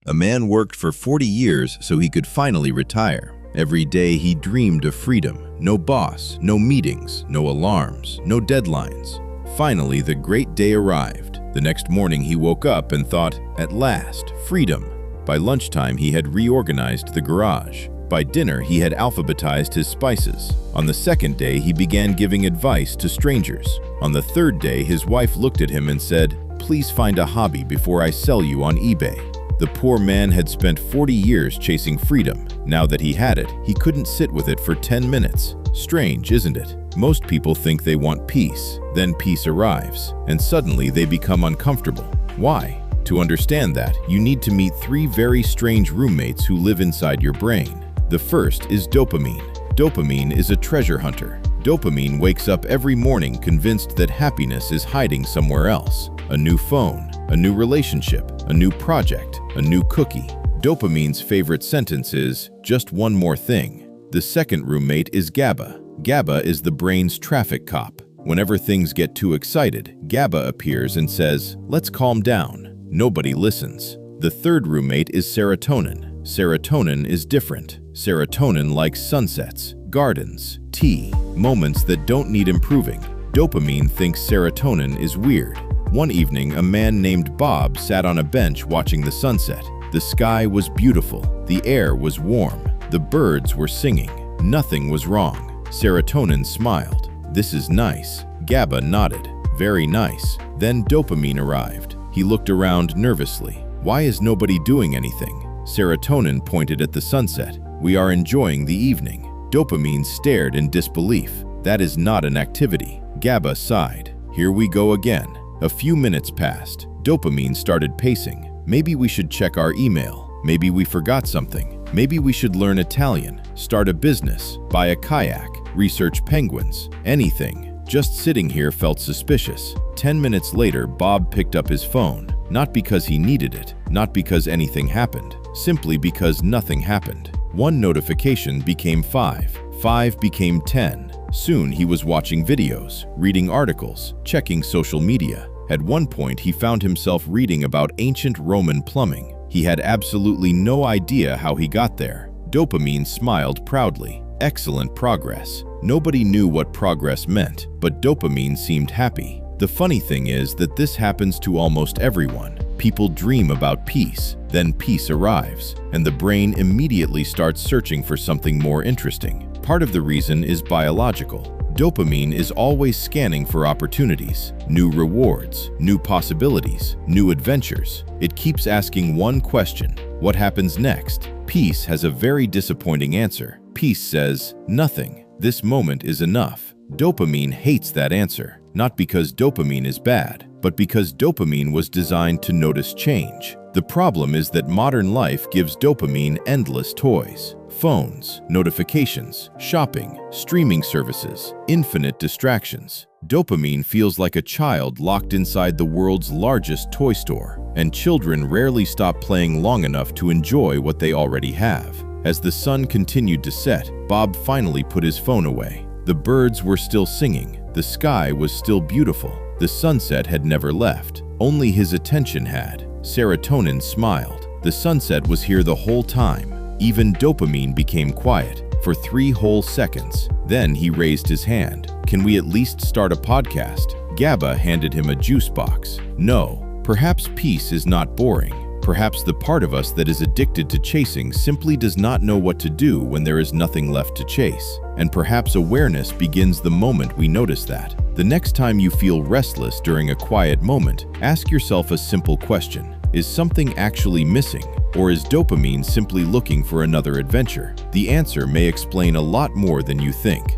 A man worked for 40 years so he could finally retire. Every day he dreamed of freedom. No boss, no meetings, no alarms, no deadlines. Finally, the great day arrived. The next morning he woke up and thought, at last, freedom. By lunchtime he had reorganized the garage. By dinner he had alphabetized his spices. On the second day he began giving advice to strangers. On the third day his wife looked at him and said, "Please find a hobby before I sell you on eBay." The poor man had spent 40 years chasing freedom. Now that he had it, he couldn't sit with it for 10 minutes. Strange, isn't it? Most people think they want peace. Then peace arrives, and suddenly they become uncomfortable. Why? To understand that, you need to meet 3 very strange roommates who live inside your brain. The first is dopamine. Dopamine is a treasure hunter. Dopamine wakes up every morning convinced that happiness is hiding somewhere else. A new phone, a new relationship, a new project, a new cookie. Dopamine's favorite sentence is, "Just one more thing." The second roommate is GABA. GABA is the brain's traffic cop. Whenever things get too excited, GABA appears and says, "Let's calm down." Nobody listens. The third roommate is serotonin. Serotonin is different. Serotonin likes sunsets, gardens, tea, moments that don't need improving. Dopamine thinks serotonin is weird. One evening, a man named Bob sat on a bench watching the sunset. The sky was beautiful. The air was warm. The birds were singing. Nothing was wrong. Serotonin smiled. "This is nice." GABA nodded. "Very nice." Then dopamine arrived. He looked around nervously. "Why is nobody doing anything?" Serotonin pointed at the sunset. "We are enjoying the evening." Dopamine stared in disbelief. "That is not an activity." GABA sighed. "Here we go again." A few minutes passed. Dopamine started pacing. "Maybe we should check our email. Maybe we forgot something. Maybe we should learn Italian, start a business, buy a kayak, research penguins, anything." Just sitting here felt suspicious. 10 minutes later, Bob picked up his phone. Not because he needed it, not because anything happened, simply because nothing happened. 1 notification became 5. 5 became 10. Soon he was watching videos, reading articles, checking social media. At one point, he found himself reading about ancient Roman plumbing. He had absolutely no idea how he got there. Dopamine smiled proudly. Excellent progress. Nobody knew what progress meant, but dopamine seemed happy. The funny thing is that this happens to almost everyone. People dream about peace, then peace arrives, and the brain immediately starts searching for something more interesting. Part of the reason is biological. Dopamine is always scanning for opportunities, new rewards, new possibilities, new adventures. It keeps asking one question: what happens next? Peace has a very disappointing answer. Peace says, nothing. This moment is enough. Dopamine hates that answer, not because dopamine is bad, but because dopamine was designed to notice change. The problem is that modern life gives dopamine endless toys. Phones, notifications, shopping, streaming services, infinite distractions. Dopamine feels like a child locked inside the world's largest toy store, and children rarely stop playing long enough to enjoy what they already have. As the sun continued to set, Bob finally put his phone away. The birds were still singing, the sky was still beautiful, the sunset had never left. Only his attention had. Serotonin smiled. The sunset was here the whole time. Even dopamine became quiet for 3 whole seconds. Then he raised his hand. "Can we at least start a podcast?" GABA handed him a juice box. No, perhaps peace is not boring. Perhaps the part of us that is addicted to chasing simply does not know what to do when there is nothing left to chase. And perhaps awareness begins the moment we notice that. The next time you feel restless during a quiet moment, ask yourself a simple question. Is something actually missing? Or is dopamine simply looking for another adventure? The answer may explain a lot more than you think.